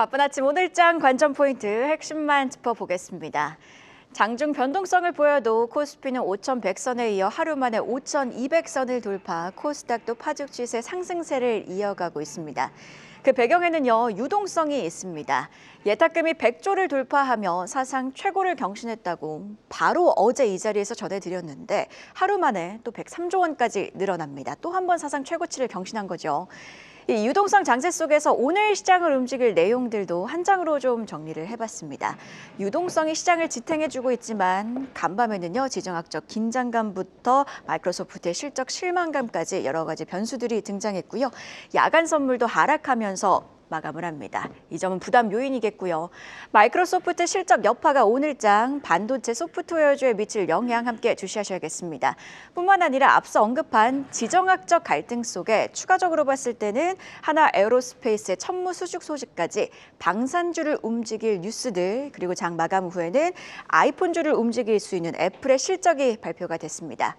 바쁜 아침 오늘장 관전 포인트 핵심만 짚어보겠습니다. 장중 변동성을 보여도 코스피는 5,100선에 이어 하루 만에 5,200선을 돌파, 코스닥도 파죽 추세 상승세를 이어가고 있습니다. 그 배경에는요, 유동성이 있습니다. 예탁금이 100조를 돌파하며 사상 최고를 경신했다고 바로 어제 이 자리에서 전해드렸는데 하루 만에 또 103조 원까지 늘어납니다. 또 한 번 사상 최고치를 경신한 거죠. 이 유동성 장세 속에서 오늘 시장을 움직일 내용들도 한 장으로 좀 정리를 해봤습니다. 유동성이 시장을 지탱해주고 있지만 간밤에는요, 지정학적 긴장감부터 마이크로소프트의 실적 실망감까지 여러 가지 변수들이 등장했고요. 야간 선물도 하락하면서 마감을 합니다. 이 점은 부담 요인이겠고요. 마이크로소프트 실적 여파가 오늘장 반도체 소프트웨어주에 미칠 영향 함께 주시하셔야겠습니다. 뿐만 아니라 앞서 언급한 지정학적 갈등 속에 추가적으로 봤을 때는 하나 에어로스페이스의 천무 수축 소식까지 방산주를 움직일 뉴스들, 그리고 장 마감 후에는 아이폰주를 움직일 수 있는 애플의 실적이 발표가 됐습니다.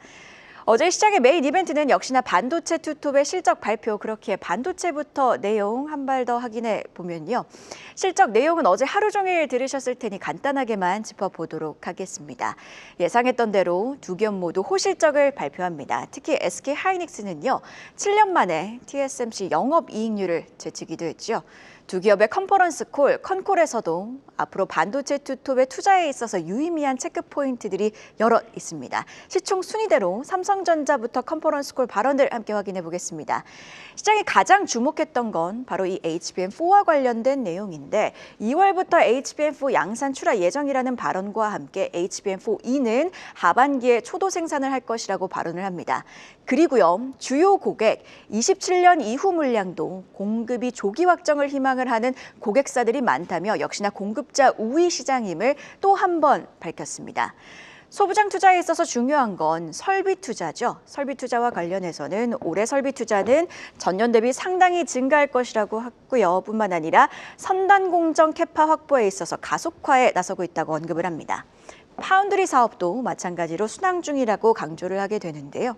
어제 시장의 메인 이벤트는 역시나 반도체 투톱의 실적 발표, 그렇기에 반도체부터 내용 한 발 더 확인해 보면요. 실적 내용은 어제 하루 종일 들으셨을 테니 간단하게만 짚어보도록 하겠습니다. 예상했던 대로 두 기업 모두 호실적을 발표합니다. 특히 SK하이닉스는요, 7년 만에 TSMC 영업이익률을 제치기도 했죠. 두 기업의 컨퍼런스 콜, 컨콜에서도 앞으로 반도체 투톱의 투자에 있어서 유의미한 체크 포인트들이 여럿 있습니다. 시총 순위대로 삼성전자부터 컨퍼런스 콜 발언들 함께 확인해 보겠습니다. 시장이 가장 주목했던 건 바로 이 HBM4와 관련된 내용인데 2월부터 HBM4 양산 출하 예정이라는 발언과 함께 HBM4E는 하반기에 초도 생산을 할 것이라고 발언을 합니다. 그리고요, 주요 고객 27년 이후 물량도 공급이 조기 확정을 희망을 하는 고객사들이 많다며 역시나 공급자 우위 시장임을 또 한 번 밝혔습니다. 소부장 투자에 있어서 중요한 건 설비 투자죠. 설비 투자와 관련해서는 올해 설비 투자는 전년 대비 상당히 증가할 것이라고 했고요. 뿐만 아니라 선단 공정 캐파 확보에 있어서 가속화에 나서고 있다고 언급을 합니다. 파운드리 사업도 마찬가지로 순항 중이라고 강조를 하게 되는데요.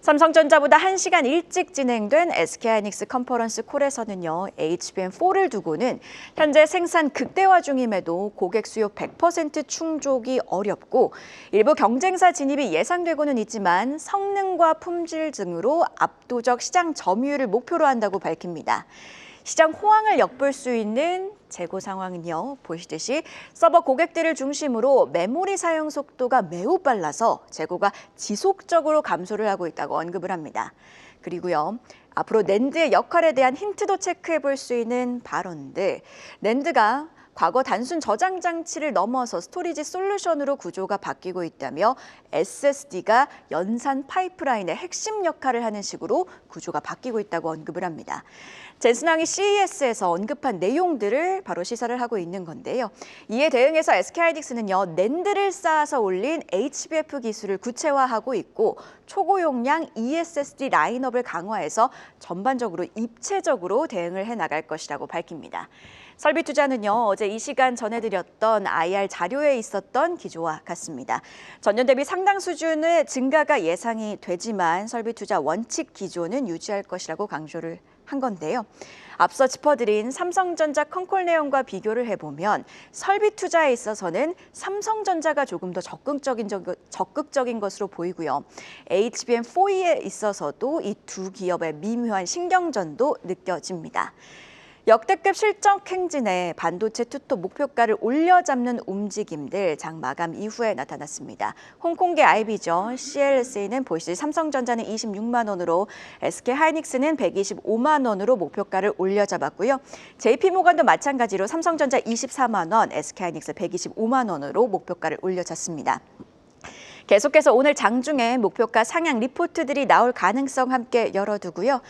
삼성전자보다 1시간 일찍 진행된 SK하이닉스 컨퍼런스 콜에서는요, HBM4를 두고는 현재 생산 극대화 중임에도 고객 수요 100% 충족이 어렵고 일부 경쟁사 진입이 예상되고는 있지만 성능과 품질 등으로 압도적 시장 점유율을 목표로 한다고 밝힙니다. 시장 호황을 엿볼 수 있는 재고 상황은요, 보시듯이 서버 고객들을 중심으로 메모리 사용 속도가 매우 빨라서 재고가 지속적으로 감소를 하고 있다고 언급을 합니다. 그리고요, 앞으로 낸드의 역할에 대한 힌트도 체크해 볼 수 있는 발언들. 낸드가 과거 단순 저장 장치를 넘어서 스토리지 솔루션으로 구조가 바뀌고 있다며 SSD가 연산 파이프라인의 핵심 역할을 하는 식으로 구조가 바뀌고 있다고 언급을 합니다. 젠슨 황이 CES에서 언급한 내용들을 바로 시사를 하고 있는 건데요. 이에 대응해서 SK하이닉스는요, 낸드를 쌓아서 올린 HBF 기술을 구체화하고 있고 초고용량 ESSD 라인업을 강화해서 전반적으로 입체적으로 대응을 해나갈 것이라고 밝힙니다. 설비 투자는요, 어제 이 시간 전해드렸던 IR 자료에 있었던 기조와 같습니다. 전년 대비 상당 수준의 증가가 예상이 되지만 설비 투자 원칙 기조는 유지할 것이라고 강조를 한 건데요. 앞서 짚어드린 삼성전자 컨콜 내용과 비교를 해보면 설비 투자에 있어서는 삼성전자가 조금 더 적극적인 것으로 보이고요. HBM4E에 있어서도 이 두 기업의 미묘한 신경전도 느껴집니다. 역대급 실적 행진에 반도체 투톱 목표가를 올려잡는 움직임들 장 마감 이후에 나타났습니다. 홍콩계 IB죠. CLSA는 보시듯이 삼성전자는 26만 원으로 SK하이닉스는 125만 원으로 목표가를 올려잡았고요. JP모건도 마찬가지로 삼성전자 24만 원, SK하이닉스 125만 원으로 목표가를 올려잡습니다. 계속해서 오늘 장중에 목표가 상향 리포트들이 나올 가능성 함께 열어두고요.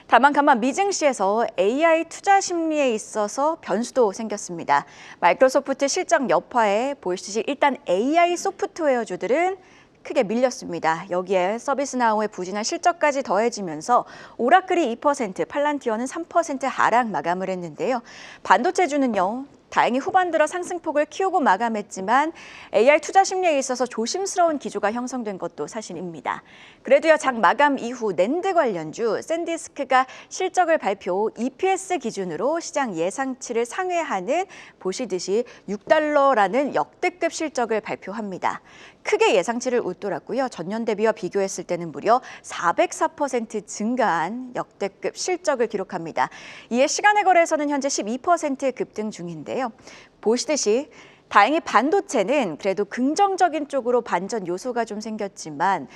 다만 미증시에서 AI 투자 심리에 있어서 변수도 생겼습니다. 마이크로소프트 실적 여파에 보시듯이 일단 AI 소프트웨어주들은 크게 밀렸습니다. 여기에 서비스나우의 부진한 실적까지 더해지면서 오라클이 2%, 팔란티어는 3% 하락 마감을 했는데요. 반도체주는요, 다행히 후반 들어 상승폭을 키우고 마감했지만 AI 투자 심리에 있어서 조심스러운 기조가 형성된 것도 사실입니다. 그래도요, 장 마감 이후 낸드 관련주 샌디스크가 실적을 발표 EPS 기준으로 시장 예상치를 상회하는 보시듯이 $6라는 역대급 실적을 발표합니다. 크게 예상치를 웃돌았고요. 전년 대비와 비교했을 때는 무려 404% 증가한 역대급 실적을 기록합니다. 이에 시간의 거래에서는 현재 12% 급등 중인데요. 보시듯이 다행히 반도체는 그래도 긍정적인 쪽으로 반전 요소가 좀 생겼지만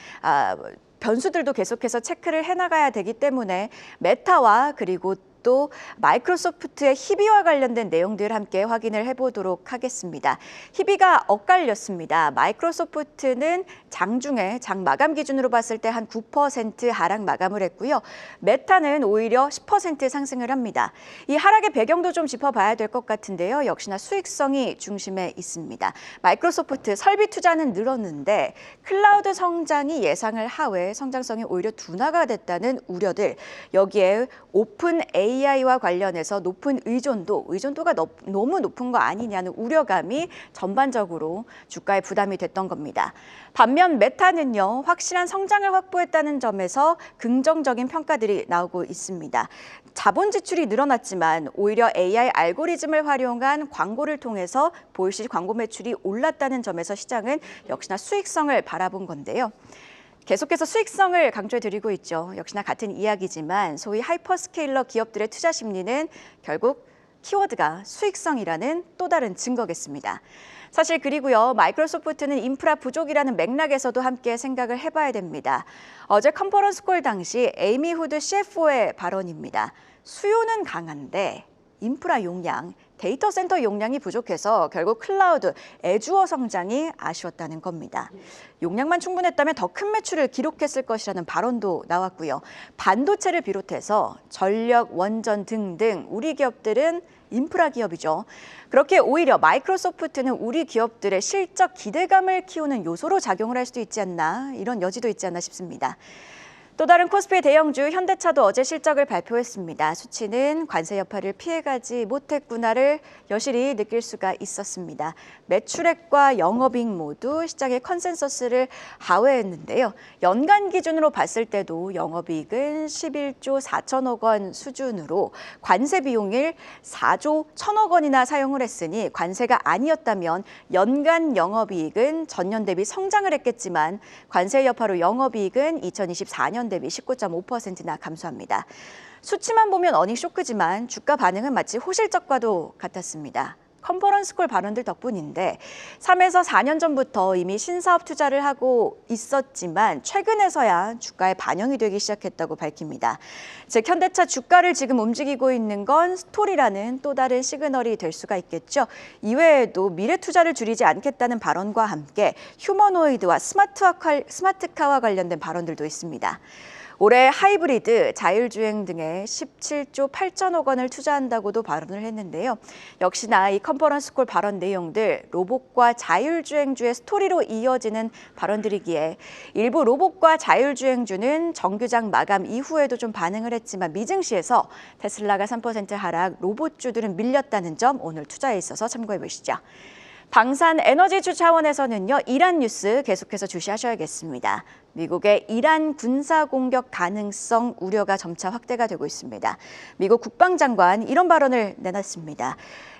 변수들도 계속해서 체크를 해나가야 되기 때문에 메타와 그리고 또 마이크로소프트의 희비와 관련된 내용들 함께 확인을 해보도록 하겠습니다. 희비가 엇갈렸습니다. 마이크로소프트는 장중에 장 마감 기준으로 봤을 때 한 9% 하락 마감을 했고요. 메타는 오히려 10% 상승을 합니다. 이 하락의 배경도 좀 짚어봐야 될 것 같은데요. 역시나 수익성이 중심에 있습니다. 마이크로소프트 설비 투자는 늘었는데 클라우드 성장이 예상을 하외 성장성이 오히려 둔화가 됐다는 우려들, 여기에 오픈 AI와 관련해서 높은 의존도가 너무 높은 거 아니냐는 우려감이 전반적으로 주가에 부담이 됐던 겁니다. 반면 메타는요, 확실한 성장을 확보했다는 점에서 긍정적인 평가들이 나오고 있습니다. 자본 지출이 늘어났지만 오히려 AI 알고리즘을 활용한 광고를 통해서 보이시 광고 매출이 올랐다는 점에서 시장은 역시나 수익성을 바라본 건데요. 계속해서 수익성을 강조해드리고 있죠. 역시나 같은 이야기지만 소위 하이퍼스케일러 기업들의 투자 심리는 결국 키워드가 수익성이라는 또 다른 증거겠습니다. 사실 그리고요, 마이크로소프트는 인프라 부족이라는 맥락에서도 함께 생각을 해봐야 됩니다. 어제 컨퍼런스 콜 당시 에이미 후드 CFO의 발언입니다. 수요는 강한데 인프라 용량, 데이터 센터 용량이 부족해서 결국 클라우드, 애주어 성장이 아쉬웠다는 겁니다. 용량만 충분했다면 더 큰 매출을 기록했을 것이라는 발언도 나왔고요. 반도체를 비롯해서 전력, 원전 등등 우리 기업들은 인프라 기업이죠. 그렇게 오히려 마이크로소프트는 우리 기업들의 실적 기대감을 키우는 요소로 작용을 할 수도 있지 않나, 이런 여지도 있지 않나 싶습니다. 또 다른 코스피 대형주 현대차도 어제 실적을 발표했습니다. 수치는 관세 여파를 피해가지 못했구나를 여실히 느낄 수가 있었습니다. 매출액과 영업이익 모두 시장의 컨센서스를 하회했는데요. 연간 기준으로 봤을 때도 영업이익은 11조 4천억 원 수준으로 관세 비용을 4조 1천억 원이나 사용을 했으니 관세가 아니었다면 연간 영업이익은 전년 대비 성장을 했겠지만 관세 여파로 영업이익은 2024년 대비 19.5%나 감소합니다. 수치만 보면 어닝 쇼크지만 주가 반응은 마치 호실적과도 같았습니다. 컨퍼런스 콜 발언들 덕분인데 3에서 4년 전부터 이미 신사업 투자를 하고 있었지만 최근에서야 주가에 반영이 되기 시작했다고 밝힙니다. 즉 현대차 주가를 지금 움직이고 있는 건 스토리라는 또 다른 시그널이 될 수가 있겠죠. 이외에도 미래 투자를 줄이지 않겠다는 발언과 함께 휴머노이드와 스마트카와 관련된 발언들도 있습니다. 올해 하이브리드, 자율주행 등에 17조 8천억 원을 투자한다고도 발언을 했는데요. 역시나 이 컨퍼런스 콜 발언 내용들 로봇과 자율주행주의 스토리로 이어지는 발언들이기에 일부 로봇과 자율주행주는 정규장 마감 이후에도 좀 반응을 했지만 미증시에서 테슬라가 3% 하락, 로봇주들은 밀렸다는 점 오늘 투자에 있어서 참고해 보시죠. 방산 에너지주 차원에서는요, 이란 뉴스 계속해서 주시하셔야겠습니다. 미국의 이란 군사 공격 가능성 우려가 점차 확대가 되고 있습니다. 미국 국방장관 이런 발언을 내놨습니다.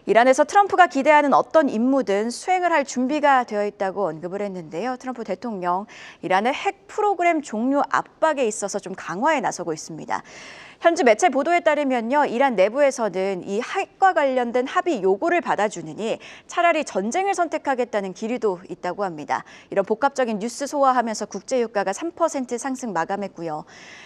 이란에서 트럼프가 기대하는 어떤 임무든 수행을 할 준비가 되어 있다고 언급을 했는데요. 트럼프 대통령, 이란의 핵 프로그램 종료 압박에 있어서 좀 강화에 나서고 있습니다. 현지 매체 보도에 따르면요, 이란 내부에서는 이 핵과 관련된 합의 요구를 받아주느니 차라리 전쟁을 선택하겠다는 기류도 있다고 합니다. 이런 복합적인 뉴스 소화하면서 국제유가가 3% 상승 마감했고요.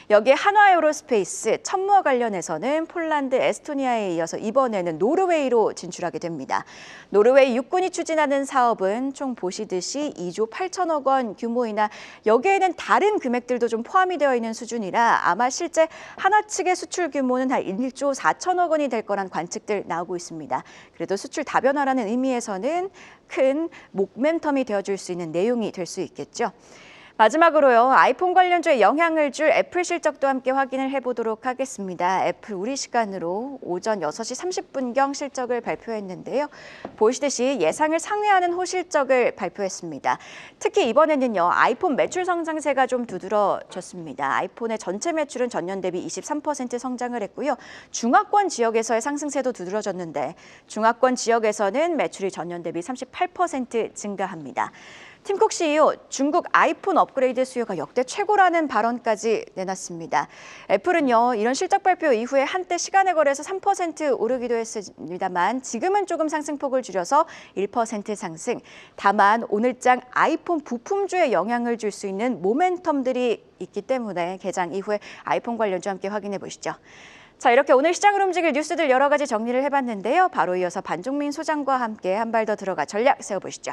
여기에 한화에어로스페이스, 천무와 관련해서는 폴란드, 에스토니아에 이어서 이번에는 노르웨이로 진출하게 됩니다. 노르웨이 육군이 추진하는 사업은 총 보시듯이 2조 8천억 원 규모이나 여기에는 다른 금액들도 좀 포함이 되어 있는 수준이라 아마 실제 하나 측의 수출 규모는 한 1조 4천억 원이 될 거란 관측들 나오고 있습니다. 그래도 수출 다변화라는 의미에서는 큰 모멘텀이 되어줄 수 있는 내용이 될 수 있겠죠. 마지막으로요, 아이폰 관련주에 영향을 줄 애플 실적도 함께 확인을 해보도록 하겠습니다. 애플 우리 시간으로 오전 6시 30분경 실적을 발표했는데요. 보시듯이 예상을 상회하는 호실적을 발표했습니다. 특히 이번에는요, 아이폰 매출 성장세가 좀 두드러졌습니다. 아이폰의 전체 매출은 전년 대비 23% 성장을 했고요. 중화권 지역에서의 상승세도 두드러졌는데 중화권 지역에서는 매출이 전년 대비 38% 증가합니다. 팀쿡 CEO, 중국 아이폰 업그레이드 수요가 역대 최고라는 발언까지 내놨습니다. 애플은요, 이런 실적 발표 이후에 한때 시간의 거래에서 3% 오르기도 했습니다만 지금은 조금 상승폭을 줄여서 1% 상승. 다만 오늘장 아이폰 부품주에 영향을 줄 수 있는 모멘텀들이 있기 때문에 개장 이후에 아이폰 관련주 함께 확인해 보시죠. 자, 이렇게 오늘 시장을 움직일 뉴스들 여러 가지 정리를 해봤는데요. 바로 이어서 반종민 소장과 함께 한 발 더 들어가 전략 세워보시죠.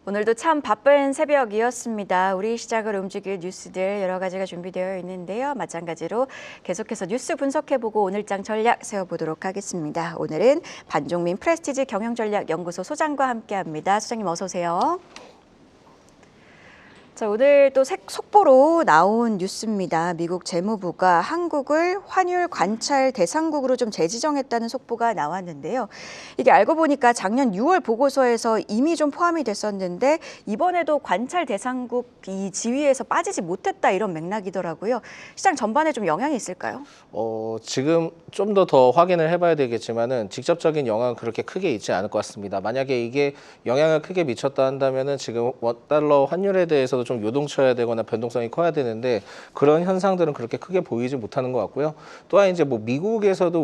오늘도 참 바쁜 새벽이었습니다. 우리 시장을 움직일 뉴스들 여러 가지가 준비되어 있는데요. 마찬가지로 계속해서 뉴스 분석해보고 오늘장 전략 세워보도록 하겠습니다. 오늘은 반종민 프레스티지 경영전략연구소 소장과 함께합니다. 소장님 어서 오세요. 자, 오늘 또 속보로 나온 뉴스입니다. 미국 재무부가 한국을 환율 관찰 대상국으로 좀 재지정했다는 속보가 나왔는데요. 이게 알고 보니까 작년 6월 보고서에서 이미 좀 포함이 됐었는데 이번에도 관찰 대상국 이 지위에서 빠지지 못했다 이런 맥락이더라고요. 시장 전반에 좀 영향이 있을까요? 지금 좀 더 확인을 해봐야 되겠지만은 직접적인 영향은 그렇게 크게 있지 않을 것 같습니다. 만약에 이게 영향을 크게 미쳤다 한다면은 지금 원달러 환율에 대해서도 좀 요동쳐야 되거나 변동성이 커야 되는데 그런 현상들은 그렇게 크게 보이지 못하는 것 같고요. 또한 이제 뭐 미국에서도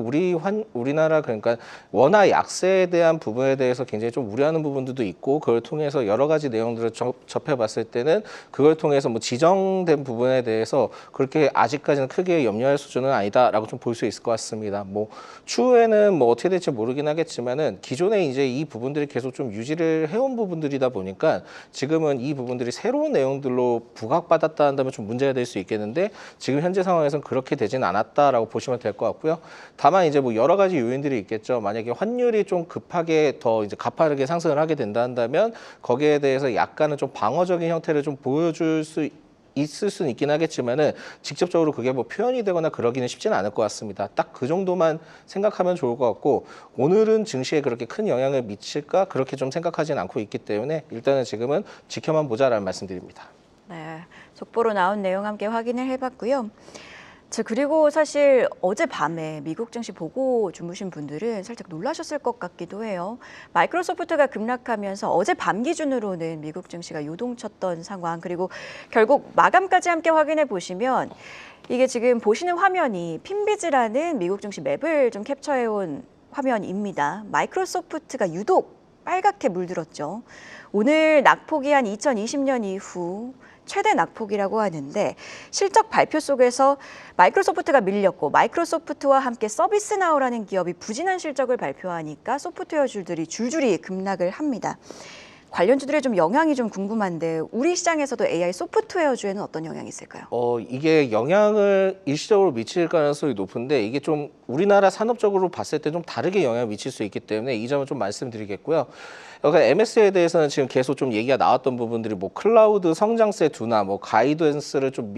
우리나라 그러니까 원화 약세에 대한 부분에 대해서 굉장히 좀 우려하는 부분들도 있고 그걸 통해서 여러 가지 내용들을 접해봤을 때는 그걸 통해서 뭐 지정된 부분에 대해서 그렇게 아직까지는 크게 염려할 수준은 아니다라고 좀 볼 수 있을 것 같습니다. 뭐 추후에는 뭐 어떻게 될지 모르긴 하겠지만은 기존에 이제 이 부분들이 계속 좀 유지를 해온 부분들이다 보니까 지금은 이 부분들이 새로운 내용들로 부각받았다 한다면 좀 문제가 될 수 있겠는데 지금 현재 상황에서는 그렇게 되진 않았다라고 보시면 될 것 같고요. 다만 이제 뭐 여러 가지 요인들이 있겠죠. 만약에 환율이 좀 급하게 더 이제 가파르게 상승을 하게 된다 한다면 거기에 대해서 약간은 좀 방어적인 형태를 좀 보여줄 수 있을 수는 있긴 하겠지만은 직접적으로 그게 뭐 표현이 되거나 그러기는 쉽지는 않을 것 같습니다. 딱 그 정도만 생각하면 좋을 것 같고 오늘은 증시에 그렇게 큰 영향을 미칠까 그렇게 좀 생각하지는 않고 있기 때문에 일단은 지금은 지켜만 보자라는 말씀드립니다. 네, 속보로 나온 내용 함께 확인을 해봤고요. 자, 그리고 사실 어젯밤에 미국 증시 보고 주무신 분들은 살짝 놀라셨을 것 같기도 해요. 마이크로소프트가 급락하면서 어젯밤 기준으로는 미국 증시가 요동쳤던 상황, 그리고 결국 마감까지 함께 확인해 보시면 이게 지금 보시는 화면이 핀비즈라는 미국 증시 맵을 좀 캡처해온 화면입니다. 마이크로소프트가 유독 빨갛게 물들었죠. 오늘 낙폭이 한 2020년 이후 최대 낙폭이라고 하는데 실적 발표 속에서 마이크로소프트가 밀렸고 마이크로소프트와 함께 서비스나우라는 기업이 부진한 실적을 발표하니까 소프트웨어주들이 줄줄이 급락을 합니다. 관련주들의 좀 영향이 좀 궁금한데 우리 시장에서도 AI 소프트웨어주에는 어떤 영향이 있을까요? 이게 영향을 일시적으로 미칠 가능성이 높은데 이게 좀 우리나라 산업적으로 봤을 때 좀 다르게 영향을 미칠 수 있기 때문에 이 점은 좀 말씀드리겠고요. 그러니까 MS에 대해서는 지금 계속 좀 얘기가 나왔던 부분들이 뭐 클라우드 성장세 둔화, 뭐 가이던스를 좀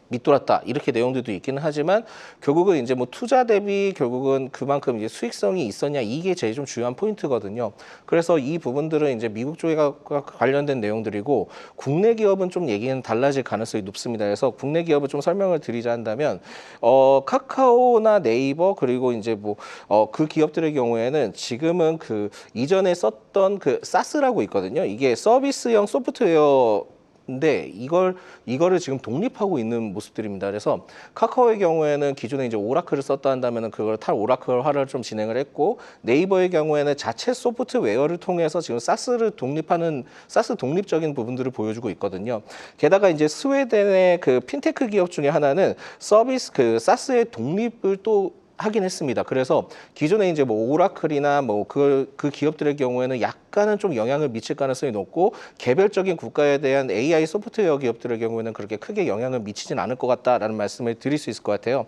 밑돌았다 이렇게 내용들도 있기는 하지만 결국은 이제 뭐 투자 대비 결국은 그만큼 이제 수익성이 있었냐 이게 제일 좀 중요한 포인트거든요. 그래서 이 부분들은 이제 미국 쪽에 관련된 내용들이고 국내 기업은 좀 얘기는 달라질 가능성이 높습니다. 그래서 국내 기업을 좀 설명을 드리자 한다면 카카오나 네이버 그리고 이제 뭐 그 기업들의 경우에는 지금은 그 이전에 썼던 그 사스라고 있거든요. 이게 서비스형 소프트웨어 근데 이거를 지금 독립하고 있는 모습들입니다. 그래서 카카오의 경우에는 기존에 이제 오라클을 썼다 한다면은 그걸 오라클화를 좀 진행을 했고 네이버의 경우에는 자체 소프트웨어를 통해서 지금 사스 독립적인 부분들을 보여주고 있거든요. 게다가 이제 스웨덴의 그 핀테크 기업 중에 하나는 그 사스의 독립을 또 하긴 했습니다. 그래서 기존에 이제 뭐 오라클이나 뭐 그 기업들의 경우에는 약간은 좀 영향을 미칠 가능성이 높고 개별적인 국가에 대한 AI 소프트웨어 기업들의 경우에는 그렇게 크게 영향을 미치진 않을 것 같다라는 말씀을 드릴 수 있을 것 같아요.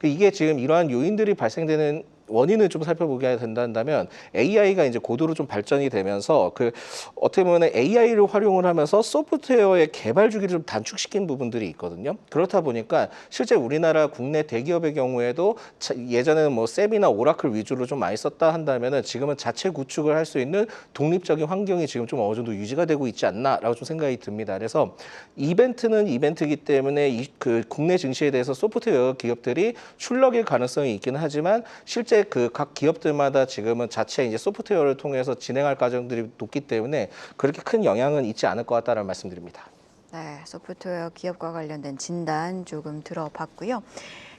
이게 지금 이러한 요인들이 발생되는 원인을 좀 살펴보게 된다면 AI가 이제 고도로 좀 발전이 되면서 그 어떻게 보면 AI를 활용을 하면서 소프트웨어의 개발 주기를 좀 단축시킨 부분들이 있거든요. 그렇다 보니까 실제 우리나라 국내 대기업의 경우에도 예전에는 뭐 셉이나 오라클 위주로 좀 많이 썼다 한다면은 지금은 자체 구축을 할 수 있는 독립적인 환경이 지금 좀 어느 정도 유지가 되고 있지 않나라고 좀 생각이 듭니다. 그래서 이벤트는 이벤트이기 때문에 그 국내 증시에 대해서 소프트웨어 기업들이 출렁일 가능성이 있기는 하지만 실제 그 각 기업들마다 지금은 자체 이제 소프트웨어를 통해서 진행할 과정들이 높기 때문에 그렇게 큰 영향은 있지 않을 것 같다라는 말씀드립니다. 네, 소프트웨어 기업과 관련된 진단 조금 들어봤고요.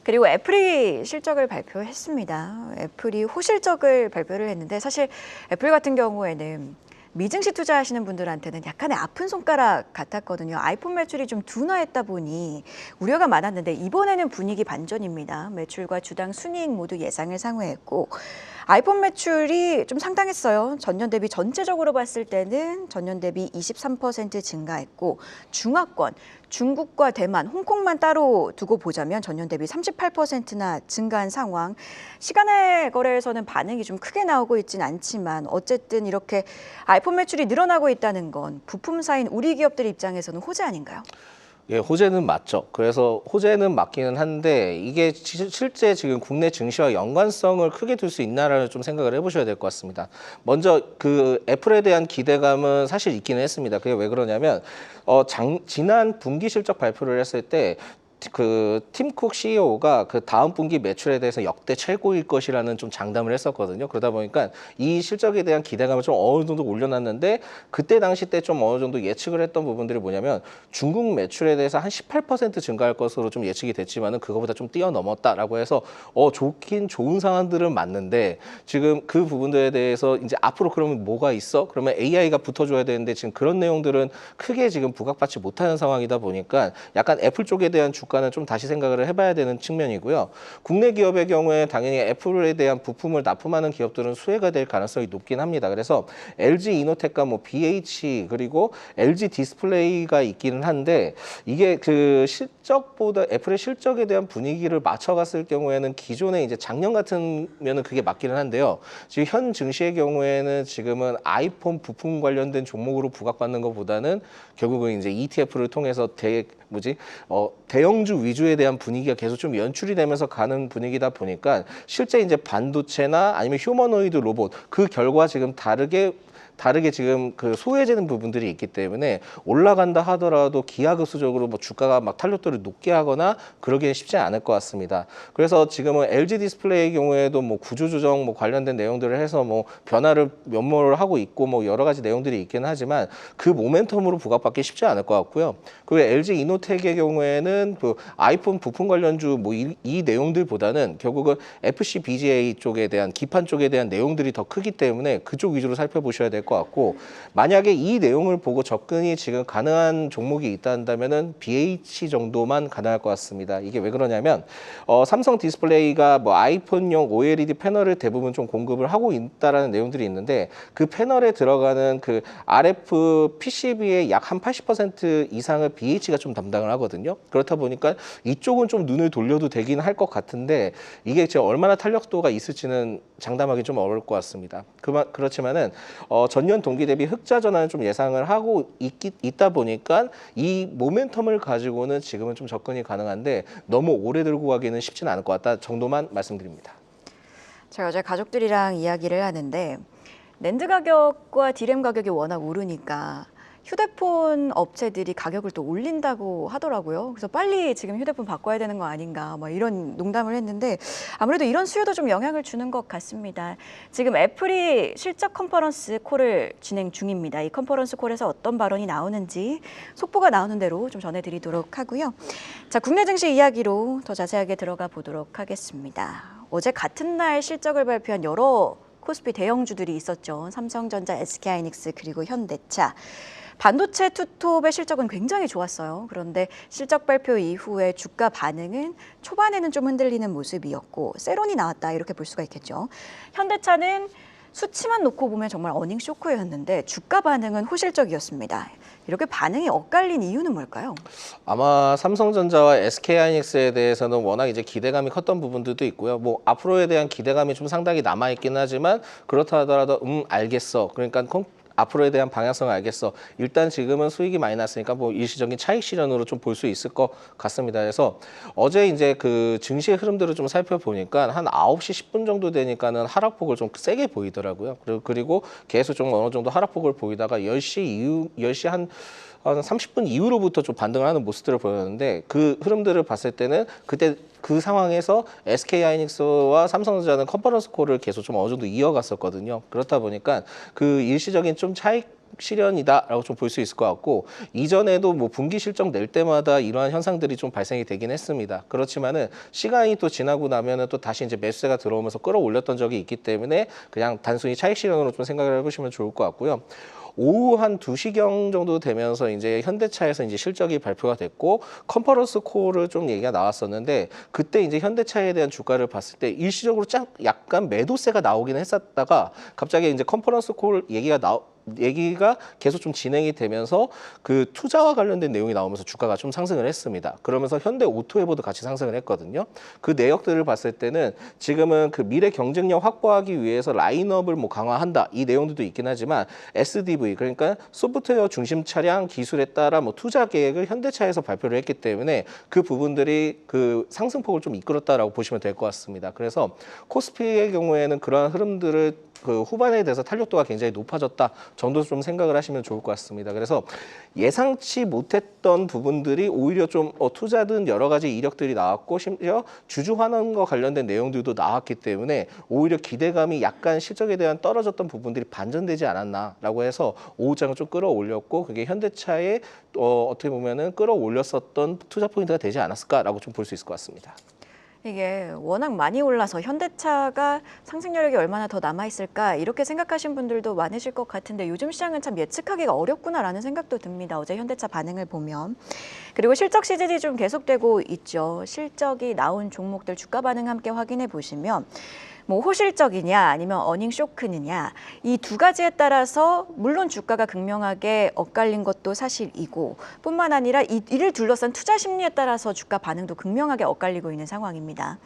그리고 애플이 실적을 발표했습니다. 애플이 호실적을 발표를 했는데 사실 애플 같은 경우에는 미증시 투자하시는 분들한테는 약간의 아픈 손가락 같았거든요. 아이폰 매출이 좀 둔화했다 보니 우려가 많았는데 이번에는 분위기 반전입니다. 매출과 주당 순이익 모두 예상을 상회했고 아이폰 매출이 좀 상당했어요. 전년 대비 전체적으로 봤을 때는 전년 대비 23% 증가했고 중화권, 중국과 대만, 홍콩만 따로 두고 보자면 전년 대비 38%나 증가한 상황. 시간의 거래에서는 반응이 좀 크게 나오고 있진 않지만 어쨌든 이렇게 아이폰 매출이 늘어나고 있다는 건 부품사인 우리 기업들 입장에서는 호재 아닌가요? 예, 호재는 맞죠. 그래서 호재는 맞기는 한데 이게 실제 지금 국내 증시와 연관성을 크게 둘 수 있나라는 좀 생각을 해보셔야 될 것 같습니다. 먼저 그 애플에 대한 기대감은 사실 있기는 했습니다. 그게 왜 그러냐면 지난 분기 실적 발표를 했을 때 그 팀 쿡 CEO가 그 다음 분기 매출에 대해서 역대 최고일 것이라는 좀 장담을 했었거든요. 그러다 보니까 이 실적에 대한 기대감을 좀 어느 정도 올려놨는데 그때 당시 때 좀 어느 정도 예측을 했던 부분들이 뭐냐면 중국 매출에 대해서 한 18% 증가할 것으로 좀 예측이 됐지만은 그거보다 좀 뛰어넘었다라고 해서 좋긴 좋은 상황들은 맞는데 지금 그 부분들에 대해서 이제 앞으로 그러면 뭐가 있어? 그러면 AI가 붙어줘야 되는데 지금 그런 내용들은 크게 지금 부각받지 못하는 상황이다 보니까 약간 애플 쪽에 대한 주가는 좀 다시 생각을 해봐야 되는 측면이고요. 국내 기업의 경우에 당연히 애플에 대한 부품을 납품하는 기업들은 수혜가 될 가능성이 높긴 합니다. 그래서 LG 이노텍과 뭐 BH 그리고 LG 디스플레이가 있기는 한데 이게 그 실적보다 애플의 실적에 대한 분위기를 맞춰갔을 경우에는 기존에 이제 작년 같으면은 그게 맞기는 한데요. 지금 현 증시의 경우에는 지금은 아이폰 부품 관련된 종목으로 부각받는 것보다는 결국은 이제 ETF를 통해서 대형주 위주에 대한 분위기가 계속 좀 연출이 되면서 가는 분위기다 보니까 실제 이제 반도체나 아니면 휴머노이드 로봇 그 결과 지금 다르게 지금 그 소외되는 부분들이 있기 때문에 올라간다 하더라도 기하급수적으로 뭐 주가가 막 탄력도를 높게 하거나 그러기는 쉽지 않을 것 같습니다. 그래서 지금은 LG 디스플레이의 경우에도 뭐 구조조정 뭐 관련된 내용들을 해서 뭐 변화를 면모를 하고 있고 뭐 여러 가지 내용들이 있기는 하지만 그 모멘텀으로 부각받기 쉽지 않을 것 같고요. 그리고 LG 이노텍의 경우에는 그 아이폰 부품 관련주 뭐 이 내용들보다는 결국은 FC BGA 쪽에 대한 기판 쪽에 대한 내용들이 더 크기 때문에 그쪽 위주로 살펴보셔야 될 것 같고 만약에 이 내용을 보고 접근이 지금 가능한 종목이 있다 한다면은 BH 정도만 가능할 것 같습니다. 이게 왜 그러냐면 삼성 디스플레이가 뭐 아이폰용 OLED 패널을 대부분 좀 공급을 하고 있다라는 내용들이 있는데 그 패널에 들어가는 그 RF PCB의 약 한 80% 이상을 BH가 좀 담당을 하거든요. 그렇다 보니까 이쪽은 좀 눈을 돌려도 되긴 할 것 같은데 이게 지금 얼마나 탄력도가 있을지는 장담하기 좀 어려울 것 같습니다. 그렇지만은 전년 동기 대비 흑자 전환을 좀 예상을 하고 있다 보니까 이 모멘텀을 가지고는 지금은 좀 접근이 가능한데 너무 오래 들고 가기는 쉽지는 않을 것 같다 정도만 말씀드립니다. 제가 어제 가족들이랑 이야기를 하는데 낸드 가격과 디램 가격이 워낙 오르니까 휴대폰 업체들이 가격을 또 올린다고 하더라고요. 그래서 빨리 지금 휴대폰 바꿔야 되는 거 아닌가 막 이런 농담을 했는데 아무래도 이런 수요도 좀 영향을 주는 것 같습니다. 지금 애플이 실적 컨퍼런스 콜을 진행 중입니다. 이 컨퍼런스 콜에서 어떤 발언이 나오는지 속보가 나오는 대로 좀 전해드리도록 하고요. 자, 국내 증시 이야기로 더 자세하게 들어가 보도록 하겠습니다. 어제 같은 날 실적을 발표한 여러 코스피 대형주들이 있었죠. 삼성전자, SK하이닉스 그리고 현대차. 반도체 투톱의 실적은 굉장히 좋았어요. 그런데 실적 발표 이후에 주가 반응은 초반에는 좀 흔들리는 모습이었고 세론이 나왔다 이렇게 볼 수가 있겠죠. 현대차는 수치만 놓고 보면 정말 어닝 쇼크였는데 주가 반응은 호실적이었습니다. 이렇게 반응이 엇갈린 이유는 뭘까요? 아마 삼성전자와 SK하이닉스에 대해서는 워낙 이제 기대감이 컸던 부분들도 있고요. 뭐 앞으로에 대한 기대감이 좀 상당히 남아 있긴 하지만 그렇다 하더라도 알겠어. 그러니까 앞으로에 대한 방향성을 알겠어. 일단 지금은 수익이 많이 났으니까 뭐 일시적인 차익 실현으로 좀 볼 수 있을 것 같습니다. 그래서 어제 이제 그 증시의 흐름들을 좀 살펴보니까 한 9시 10분 정도 되니까는 하락폭을 좀 세게 보이더라고요. 그리고 계속 좀 어느 정도 하락폭을 보이다가 10시 한 30분 이후로부터 좀 반등을 하는 모습들을 보였는데 그 흐름들을 봤을 때는 그때 그 상황에서 SK하이닉스와 삼성전자는 컨퍼런스 콜을 계속 좀 어느 정도 이어갔었거든요. 그렇다 보니까 그 일시적인 좀 차익 실현이다라고 좀 볼 수 있을 것 같고 이전에도 뭐 분기 실적 낼 때마다 이러한 현상들이 좀 발생이 되긴 했습니다. 그렇지만은 시간이 또 지나고 나면은 또 다시 이제 매수세가 들어오면서 끌어올렸던 적이 있기 때문에 그냥 단순히 차익 실현으로 좀 생각을 해보시면 좋을 것 같고요. 오후 한 2시경 정도 되면서 이제 현대차에서 이제 실적이 발표가 됐고 컨퍼런스 콜을 좀 얘기가 나왔었는데 그때 이제 현대차에 대한 주가를 봤을 때 일시적으로 약간 매도세가 나오긴 했었다가 갑자기 이제 컨퍼런스 콜 얘기가 계속 좀 진행이 되면서 그 투자와 관련된 내용이 나오면서 주가가 좀 상승을 했습니다. 그러면서 현대 오토웨보도 같이 상승을 했거든요. 그 내역들을 봤을 때는 지금은 그 미래 경쟁력 확보하기 위해서 라인업을 뭐 강화한다 이 내용들도 있긴 하지만 SDV 그러니까 소프트웨어 중심 차량 기술에 따라 뭐 투자 계획을 현대차에서 발표를 했기 때문에 그 부분들이 그 상승폭을 좀 이끌었다라고 보시면 될 것 같습니다. 그래서 코스피의 경우에는 그러한 흐름들을 그 후반에 대해서 탄력도가 굉장히 높아졌다 정도 좀 생각을 하시면 좋을 것 같습니다. 그래서 예상치 못했던 부분들이 오히려 좀 투자든 여러 가지 이력들이 나왔고 심지어 주주 환원과 관련된 내용들도 나왔기 때문에 오히려 기대감이 약간 실적에 대한 떨어졌던 부분들이 반전되지 않았나라고 해서 오후장을 좀 끌어올렸고 그게 현대차에 어떻게 보면은 끌어올렸었던 투자 포인트가 되지 않았을까라고 좀 볼 수 있을 것 같습니다. 이게 워낙 많이 올라서 현대차가 상승 여력이 얼마나 더 남아있을까 이렇게 생각하신 분들도 많으실 것 같은데 요즘 시장은 참 예측하기가 어렵구나라는 생각도 듭니다. 어제 현대차 반응을 보면. 그리고 실적 시즌이 좀 계속되고 있죠. 실적이 나온 종목들 주가 반응 함께 확인해 보시면 뭐 호실적이냐 아니면 어닝 쇼크느냐 이 두 가지에 따라서 물론 주가가 극명하게 엇갈린 것도 사실이고 뿐만 아니라 이를 둘러싼 투자 심리에 따라서 주가 반응도 극명하게 엇갈리고 있는 상황입니다.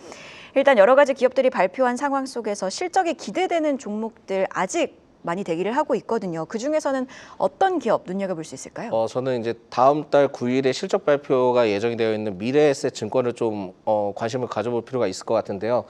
일단 여러 가지 기업들이 발표한 상황 속에서 실적이 기대되는 종목들 아직 많이 대기를 하고 있거든요. 그중에서는 어떤 기업 눈여겨볼 수 있을까요? 저는 이제 다음 달 9일에 실적 발표가 예정이 되어 있는 미래에셋 증권을 좀 관심을 가져볼 필요가 있을 것 같은데요.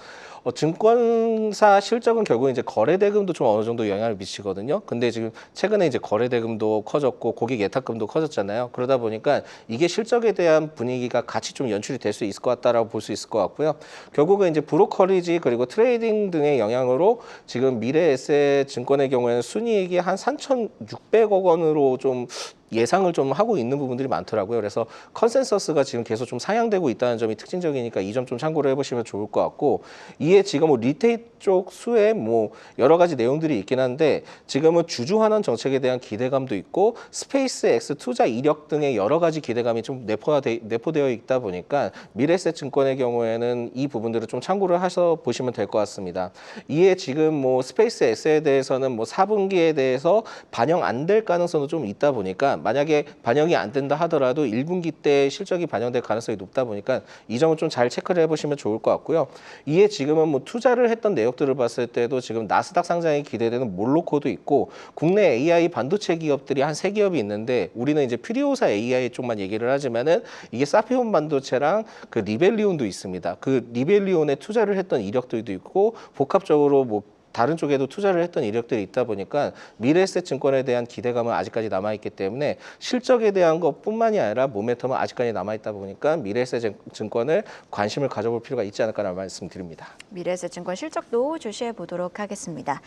증권사 실적은 결국 이제 거래 대금도 좀 어느 정도 영향을 미치거든요. 근데 지금 최근에 이제 거래 대금도 커졌고 고객 예탁금도 커졌잖아요. 그러다 보니까 이게 실적에 대한 분위기가 같이 좀 연출이 될 수 있을 것 같다라고 볼 수 있을 것 같고요. 결국은 이제 브로커리지 그리고 트레이딩 등의 영향으로 지금 미래에셋 증권의 경우에는 순이익이 한 3,600억 원으로 좀 예상을 좀 하고 있는 부분들이 많더라고요. 그래서 컨센서스가 지금 계속 좀 상향되고 있다는 점이 특징적이니까 이 점 좀 참고를 해보시면 좋을 것 같고 이에 지금 뭐 리테일 쪽 수에 뭐 여러 가지 내용들이 있긴 한데 지금은 주주 환원 정책에 대한 기대감도 있고 스페이스 X 투자 이력 등의 여러 가지 기대감이 좀 내포되어 있다 보니까 미래에셋 증권의 경우에는 이 부분들을 좀 참고를 해서 보시면 될 것 같습니다. 이에 지금 뭐 스페이스 X에 대해서는 뭐 4분기에 대해서 반영 안 될 가능성도 좀 있다 보니까 만약에 반영이 안 된다 하더라도 1분기 때 실적이 반영될 가능성이 높다 보니까 이 점은 좀 잘 체크를 해보시면 좋을 것 같고요. 이에 지금은 뭐 투자를 했던 내역들을 봤을 때도 지금 나스닥 상장이 기대되는 몰로코도 있고 국내 AI 반도체 기업들이 한 3기업이 있는데 우리는 이제 퓨리오사 AI 쪽만 얘기를 하지만은 이게 사피온 반도체랑 그 리벨리온도 있습니다. 그 리벨리온에 투자를 했던 이력들도 있고 복합적으로 뭐 다른 쪽에도 투자를 했던 이력들이 있다 보니까 미래에셋 증권에 대한 기대감은 아직까지 남아있기 때문에 실적에 대한 것뿐만이 아니라 모멘텀은 아직까지 남아있다 보니까 미래에셋 증권을 관심을 가져볼 필요가 있지 않을까라는 말씀드립니다. 미래에셋 증권 실적도 주시해 보도록 하겠습니다.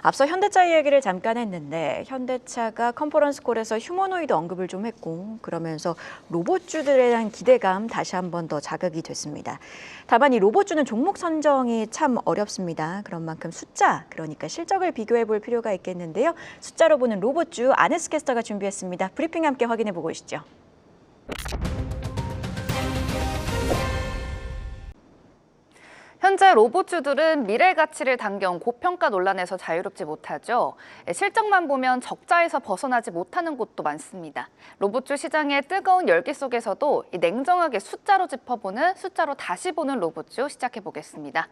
앞서 현대차 이야기를 잠깐 했는데 현대차가 컨퍼런스 콜에서 휴머노이드 언급을 좀 했고 그러면서 로봇주들에 대한 기대감 다시 한 번 더 자극이 됐습니다. 다만 이 로봇주는 종목 선정이 참 어렵습니다. 그런 만큼 숫자, 그러니까 실적을 비교해 볼 필요가 있겠는데요. 숫자로 보는 로봇주 아네스 캐스터가 준비했습니다. 브리핑 함께 확인해 보고 오시죠. 현재 로봇주들은 미래 가치를 당겨온 고평가 논란에서 자유롭지 못하죠. 실적만 보면 적자에서 벗어나지 못하는 곳도 많습니다. 로봇주 시장의 뜨거운 열기 속에서도 냉정하게 숫자로 짚어보는, 숫자로 다시 보는 로봇주 시작해보겠습니다.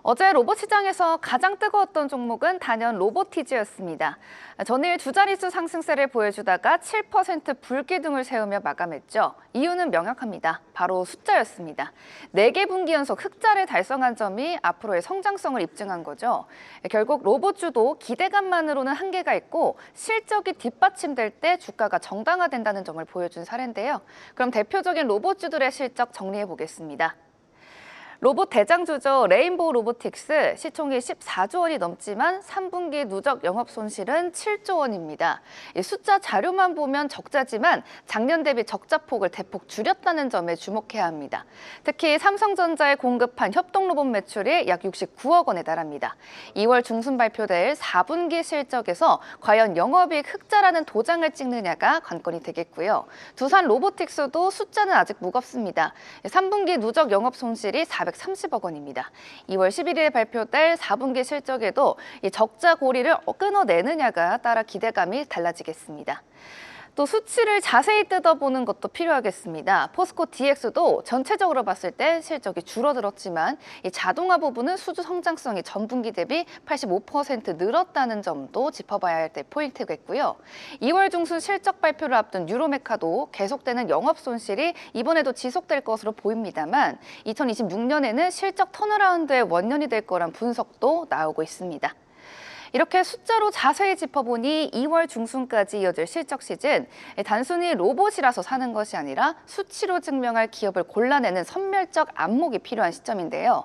어제 로봇 시장에서 가장 뜨거웠던 종목은 단연 로보티즈였습니다. 전일 두 자릿수 상승세를 보여주다가 7% 불기둥을 세우며 마감했죠. 이유는 명확합니다. 바로 숫자였습니다. 4개 분기 연속 흑자를 달성한 점이 앞으로의 성장성을 입증한 거죠. 결국 로봇주도 기대감만으로는 한계가 있고 실적이 뒷받침될 때 주가가 정당화된다는 점을 보여준 사례인데요. 그럼 대표적인 로봇주들의 실적 정리해 보겠습니다. 로봇 대장주죠. 레인보우 로보틱스 시총이 14조 원이 넘지만 3분기 누적 영업 손실은 7조 원입니다. 이 숫자 자료만 보면 적자지만 작년 대비 적자폭을 대폭 줄였다는 점에 주목해야 합니다. 특히 삼성전자에 공급한 협동 로봇 매출이 약 69억 원에 달합니다. 2월 중순 발표될 4분기 실적에서 과연 영업이익 흑자라는 도장을 찍느냐가 관건이 되겠고요. 두산 로보틱스도 숫자는 아직 무겁습니다. 3분기 누적 영업 손실이 430억 원입니다. 2월 11일에 발표될 4분기 실적에도 이 적자 고리를 끊어내느냐가 따라 기대감이 달라지겠습니다. 또 수치를 자세히 뜯어보는 것도 필요하겠습니다. 포스코 DX도 전체적으로 봤을 때 실적이 줄어들었지만 이 자동화 부분은 수주 성장성이 전분기 대비 85% 늘었다는 점도 짚어봐야 할 때 포인트겠고요. 2월 중순 실적 발표를 앞둔 유로메카도 계속되는 영업 손실이 이번에도 지속될 것으로 보입니다만 2026년에는 실적 턴어라운드의 원년이 될 거란 분석도 나오고 있습니다. 이렇게 숫자로 자세히 짚어보니 2월 중순까지 이어질 실적 시즌, 단순히 로봇이라서 사는 것이 아니라 수치로 증명할 기업을 골라내는 선멸적 안목이 필요한 시점인데요.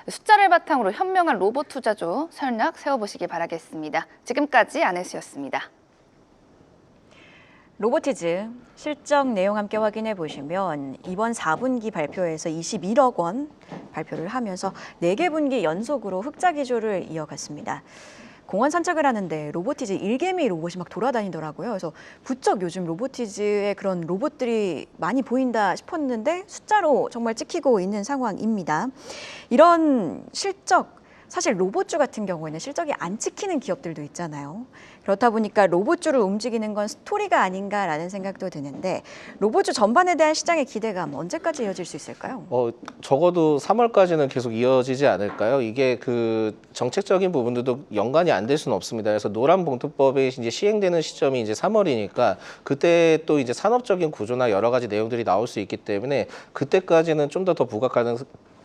숫자를 바탕으로 현명한 로봇 투자주 전략 세워보시기 바라겠습니다. 지금까지 안혜수였습니다. 로보티즈 실적 내용 함께 확인해 보시면 이번 4분기 발표에서 21억 원 발표를 하면서 4개 분기 연속으로 흑자 기조를 이어갔습니다. 공원 산책을 하는데 로보티즈 일개미 로봇이 막 돌아다니더라고요. 그래서 부쩍 요즘 로보티즈의 그런 로봇들이 많이 보인다 싶었는데 숫자로 정말 찍히고 있는 상황입니다. 이런 실적, 사실 로봇주 같은 경우에는 실적이 안 찍히는 기업들도 있잖아요. 그렇다 보니까 로봇주를 움직이는 건 스토리가 아닌가라는 생각도 드는데 로봇주 전반에 대한 시장의 기대감 언제까지 이어질 수 있을까요? 적어도 3월까지는 계속 이어지지 않을까요? 이게 그 정책적인 부분들도 연관이 안 될 수는 없습니다. 그래서 노란봉투법이 이제 시행되는 시점이 이제 3월이니까 그때 또 이제 산업적인 구조나 여러 가지 내용들이 나올 수 있기 때문에 그때까지는 좀 더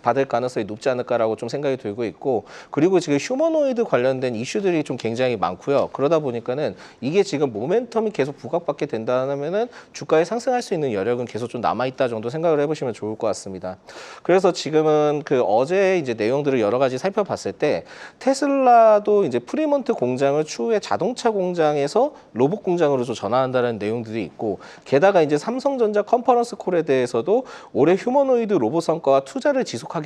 받을 가능성이 높지 않을까라고 좀 생각이 들고 있고, 그리고 지금 휴머노이드 관련된 이슈들이 좀 굉장히 많고요. 그러다 보니까는 이게 지금 모멘텀이 계속 부각받게 된다면은 주가에 상승할 수 있는 여력은 계속 좀 남아있다 정도 생각을 해보시면 좋을 것 같습니다. 그래서 지금은 그 어제 이제 내용들을 여러 가지 살펴봤을 때 테슬라도 이제 프리몬트 공장을 추후에 자동차 공장에서 로봇 공장으로 좀 전환한다는 내용들이 있고, 게다가 이제 삼성전자 컨퍼런스 콜에 대해서도 올해 휴머노이드 로봇 성과와 투자를 지속하겠다라는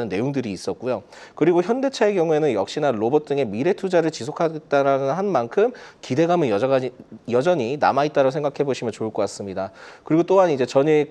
내용들이 있었고요. 그리고 현대차의 경우에는 역시나 로봇 등의 미래 투자를 지속하겠다라는 한 만큼 기대감은 여전히 남아있다고 생각해 보시면 좋을 것 같습니다. 그리고 또한 이제 전에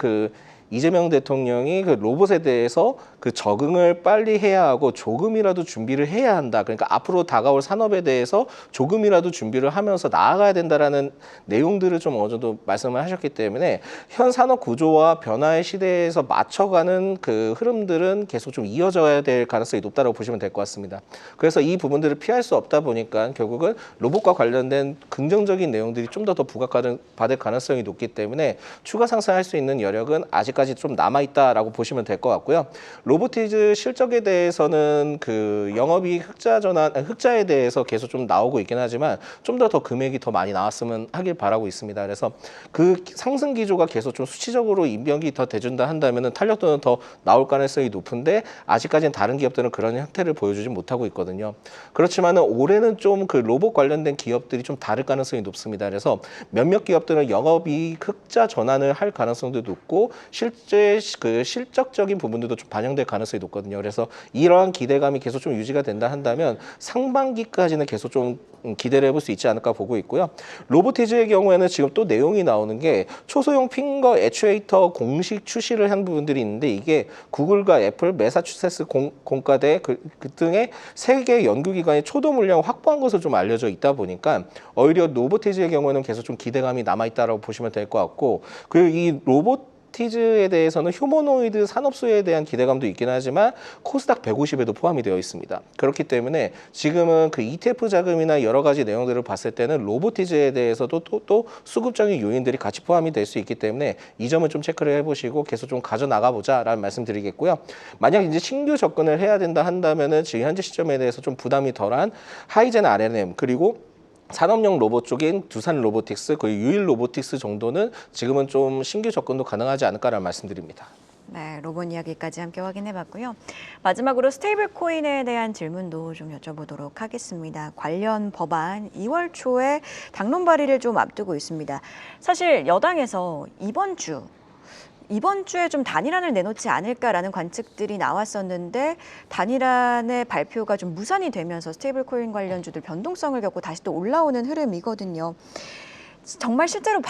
이재명 대통령이 그 로봇에 대해서 그 적응을 빨리 해야 하고 조금이라도 준비를 해야 한다. 그러니까 앞으로 다가올 산업에 대해서 조금이라도 준비를 하면서 나아가야 된다라는 내용들을 좀 어느 정도 말씀을 하셨기 때문에 현 산업 구조와 변화의 시대에서 맞춰가는 그 흐름들은 계속 좀 이어져야 될 가능성이 높다고 보시면 될 것 같습니다. 그래서 이 부분들을 피할 수 없다 보니까 결국은 로봇과 관련된 긍정적인 내용들이 좀 더 부각받을 가능성이 높기 때문에 추가 상승할 수 있는 여력은 아직까지 좀 남아있다라고 보시면 될 것 같고요. 로보티즈 실적에 대해서는 그 영업이익 흑자에 대해서 계속 좀 나오고 있긴 하지만 좀 더 금액이 더 많이 나왔으면 하길 바라고 있습니다. 그래서 그 상승 기조가 계속 좀 수치적으로 인정이 더 돼준다 한다면은 탄력도는 더 나올 가능성이 높은데 아직까지는 다른 기업들은 그런 형태를 보여주지 못하고 있거든요. 그렇지만은 올해는 좀 그 로봇 관련된 기업들이 좀 다를 가능성이 높습니다. 그래서 몇몇 기업들은 영업이익 흑자 전환을 할 가능성도 높고 실제 그 실적적인 부분들도 좀 반영될 가능성이 높거든요. 그래서 이러한 기대감이 계속 좀 유지가 된다 한다면 상반기까지는 계속 좀 기대를 해볼 수 있지 않을까 보고 있고요. 로보티즈의 경우에는 지금 또 내용이 나오는 게 초소형 핑거 액추에이터 공식 출시를 한 부분들이 있는데 이게 구글과 애플, 매사추세츠 공과대 그 등의 세계 연구기관이 초도 물량을 확보한 것으로 좀 알려져 있다 보니까 오히려 로보티즈의 경우에는 계속 좀 기대감이 남아있다라고 보시면 될 것 같고 그리고 이 로보티즈에 대해서는 휴머노이드 산업수에 대한 기대감도 있긴 하지만 코스닥 150에도 포함이 되어 있습니다. 그렇기 때문에 지금은 그 ETF 자금이나 여러 가지 내용들을 봤을 때는 로보티즈에 대해서도 또 수급적인 요인들이 같이 포함이 될 수 있기 때문에 이 점은 좀 체크를 해보시고 계속 좀 가져나가 보자라는 말씀드리겠고요. 만약 이제 신규 접근을 해야 된다 한다면은 지금 현재 시점에 대해서 좀 부담이 덜한 하이젠 R&M 그리고 산업용 로봇 쪽인 두산 로보틱스 그리고 유일 로보틱스 정도는 지금은 좀 신규 접근도 가능하지 않을까라는 말씀드립니다. 네, 로봇 이야기까지 함께 확인해봤고요. 마지막으로 스테이블 코인에 대한 질문도 좀 여쭤보도록 하겠습니다. 관련 법안 2월 초에 당론 발의를 좀 앞두고 있습니다. 사실 여당에서 이번 주에 좀 단일안을 내놓지 않을까라는 관측들이 나왔었는데 단일안의 발표가 좀 무산이 되면서 스테이블 코인 관련주들 변동성을 겪고 다시 또 올라오는 흐름이거든요. 정말 실제로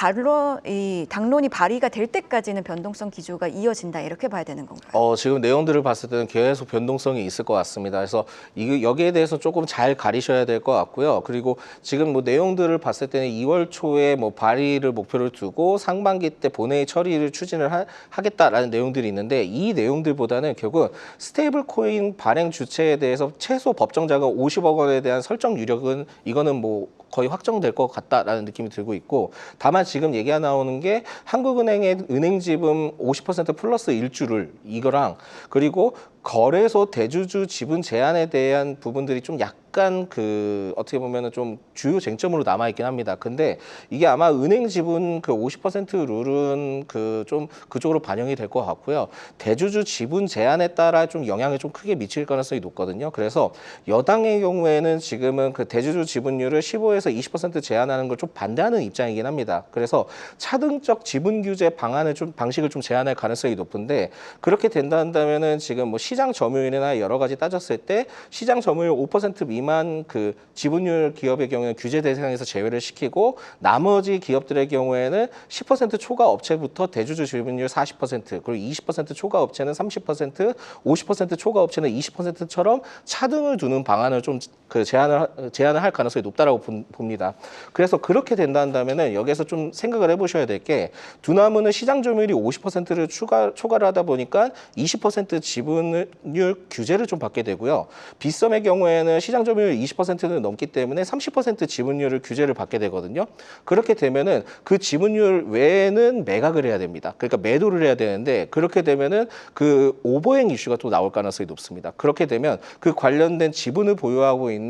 이 당론이 발의가 될 때까지는 변동성 기조가 이어진다 이렇게 봐야 되는 건가요? 지금 내용들을 봤을 때는 계속 변동성이 있을 것 같습니다. 그래서 여기에 대해서 조금 잘 가리셔야 될 것 같고요. 그리고 지금 뭐 내용들을 봤을 때는 2월 초에 뭐 발의를 목표를 두고 상반기 때 본회의 처리를 추진을 하겠다라는 내용들이 있는데 이 내용들보다는 결국 스테이블 코인 발행 주체에 대해서 최소 법정 자금 50억 원에 대한 설정 유력은 이거는 뭐 거의 확정될 것 같다라는 느낌이 들고 있고 다만 지금 얘기가 나오는 게 한국은행의 은행 지분 50% 플러스 일주를 이거랑 그리고 거래소 대주주 지분 제한에 대한 부분들이 좀 약간 그 어떻게 보면은 좀 주요 쟁점으로 남아 있긴 합니다. 근데 이게 아마 은행 지분 그 50% 룰은 그 좀 그쪽으로 반영이 될 것 같고요. 대주주 지분 제한에 따라 좀 영향을 좀 크게 미칠 가능성이 높거든요. 그래서 여당의 경우에는 지금은 그 대주주 지분율을 15에서 20% 제한하는 걸 좀 반대하는 입장이긴 합니다. 그래서 차등적 지분 규제 방식을 좀 제한할 가능성이 높은데 그렇게 된다 한다면은 지금 뭐 시장 점유율이나 여러 가지 따졌을 때 시장 점유율 5% 미만 그 지분율 기업의 경우에는 규제 대상에서 제외를 시키고 나머지 기업들의 경우에는 10% 초과 업체부터 대주주 지분율 40% 그리고 20% 초과 업체는 30% 50% 초과 업체는 20%처럼 차등을 두는 방안을 좀 그 제한을 할 가능성이 높다라고 봅니다. 그래서 그렇게 된다 한다면은 여기에서 좀 생각을 해보셔야 될 게 두나무는 시장 점유율이 50%를 초과를 하다 보니까 20% 지분율 규제를 좀 받게 되고요. 빗썸의 경우에는 시장 점유율 20%는 넘기 때문에 30% 지분율을 규제를 받게 되거든요. 그렇게 되면은 그 지분율 외에는 매각을 해야 됩니다. 그러니까 매도를 해야 되는데 그렇게 되면은 그 오버행 이슈가 또 나올 가능성이 높습니다. 그렇게 되면 그 관련된 지분을 보유하고 있는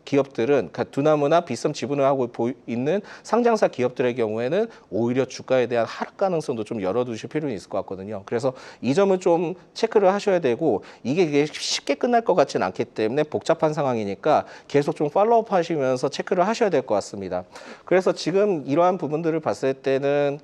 기업들은 그러니까 두나무나 빗썸 지분을 하고 있는 상장사 기업들의 경우에는 오히려 주가에 대한 하락 가능성도 좀 열어두실 필요는 있을 것 같거든요. 그래서 이 점은 좀 체크를 하셔야 되고 이게 쉽게 끝날 것 같지는 않기 때문에 복잡한 상황이니까 계속 좀 팔로우업 하시면서 체크를 하셔야 될 것 같습니다. 그래서 지금 이러한 부분들을 봤을 때는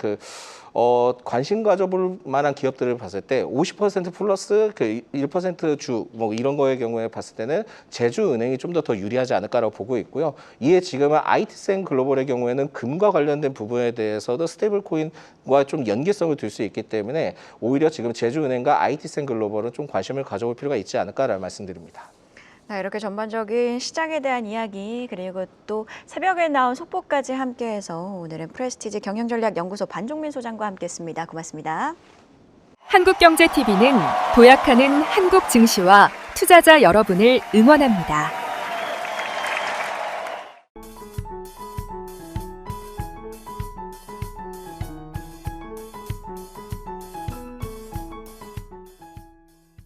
관심 가져볼 만한 기업들을 봤을 때 50% 플러스 그 1% 주 뭐 이런 거의 경우에 봤을 때는 제주은행이 좀 더 유리하지 않을까라고 보고 있고요. 이에 지금은 IT센 글로벌의 경우에는 금과 관련된 부분에 대해서도 스테이블 코인과 좀 연계성을 둘 수 있기 때문에 오히려 지금 제주은행과 IT센 글로벌은 좀 관심을 가져볼 필요가 있지 않을까라는 말씀드립니다. 네, 이렇게 전반적인 시장에 대한 이야기 그리고 또 새벽에 나온 속보까지 함께해서 오늘은 프레스티지 경영전략연구소 반종민 소장과 함께했습니다. 고맙습니다. 한국경제TV는 도약하는 한국 증시와 투자자 여러분을 응원합니다.